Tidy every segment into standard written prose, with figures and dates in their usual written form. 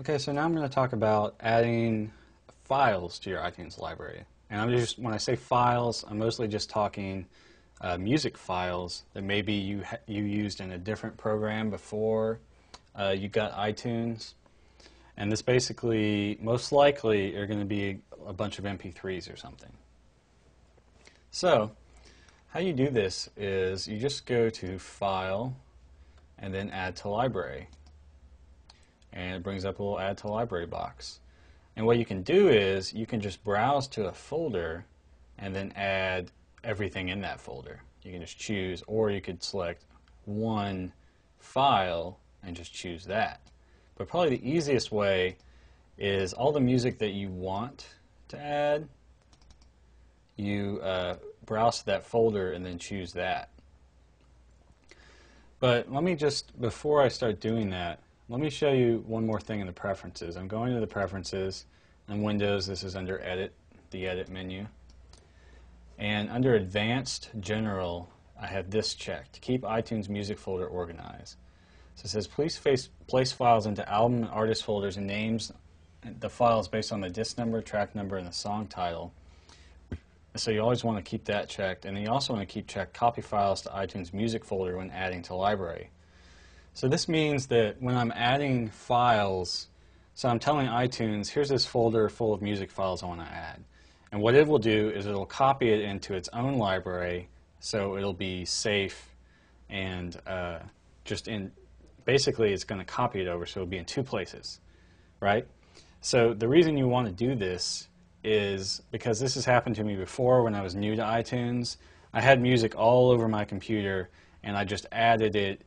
Okay, so now I'm going to talk about adding files to your iTunes library. And when I say files, I'm mostly just talking music files that maybe you used in a different program before you got iTunes. And this basically, most likely, are going to be a bunch of MP3s or something. So, how you do this is you just go to File and then Add to Library. And it brings up a little Add to Library box. And what you can do is you can just browse to a folder and then add everything in that folder. You can just choose, or you could select one file and just choose that. But probably the easiest way is all the music that you want to add, you browse to that folder and then choose that. But let me just, before I start doing that, let me show you one more thing in the preferences. I'm going to the preferences. In Windows, this is under Edit, the Edit menu. And under Advanced General, I have this checked, Keep iTunes Music Folder Organized. So it says, please place files into album and artist folders and names the files based on the disc number, track number, and the song title. So you always want to keep that checked. And then you also want to keep checked Copy Files to iTunes Music Folder when adding to library. So this means that when I'm adding files, so I'm telling iTunes, here's this folder full of music files I want to add. And what it will do is it'll copy it into its own library, so it'll be safe and basically it's going to copy it over, so it'll be in two places, right? So the reason you want to do this is because this has happened to me before when I was new to iTunes. I had music all over my computer and I just added it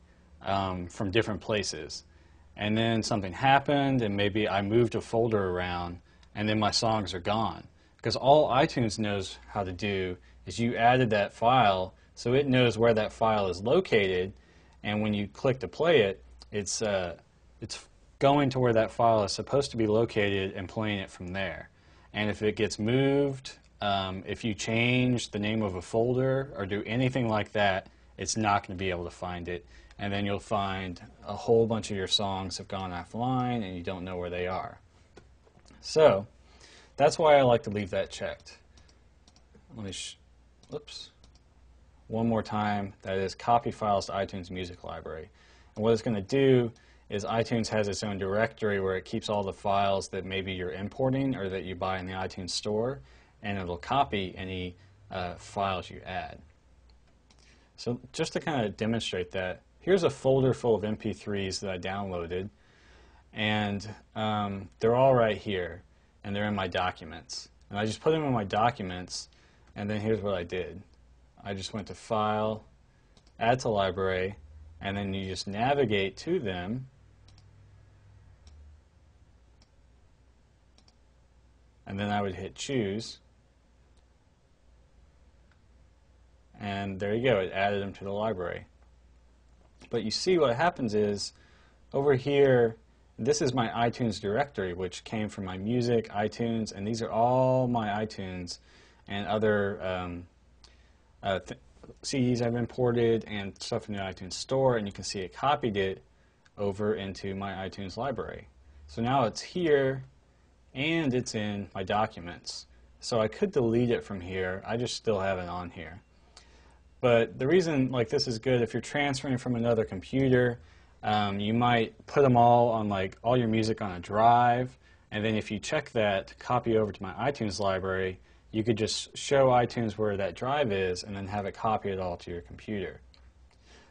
from different places. And then something happened and maybe I moved a folder around and then my songs are gone. Because all iTunes knows how to do is you added that file, so it knows where that file is located, and when you click to play it, it's going to where that file is supposed to be located and playing it from there. And if it gets moved, if you change the name of a folder or do anything like that, it's not going to be able to find it. And then you'll find a whole bunch of your songs have gone offline and you don't know where they are. So that's why I like to leave that checked. Let me, one more time. That is Copy Files to iTunes Music Library. And what it's going to do is iTunes has its own directory where it keeps all the files that maybe you're importing or that you buy in the iTunes store, and it'll copy any files you add. So just to kind of demonstrate that, here's a folder full of MP3s that I downloaded, and they're all right here, and they're in my documents. And I just put them in my documents, and then here's what I did. I just went to File, Add to Library, and then you just navigate to them, and then I would hit Choose, and there you go, it added them to the library. But you see what happens is, over here, this is my iTunes directory, which came from my music, iTunes, and these are all my iTunes and other CDs I've imported and stuff in the iTunes store, and you can see it copied it over into my iTunes library. So now it's here, and it's in my documents. So I could delete it from here, I just still have it on here. But the reason this is good, if you're transferring from another computer, you might put them all on all your music on a drive, and then if you check that to copy over to my iTunes library, you could just show iTunes where that drive is and then have it copy it all to your computer.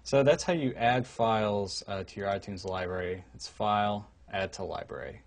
So that's how you add files to your iTunes library. It's File, Add to Library.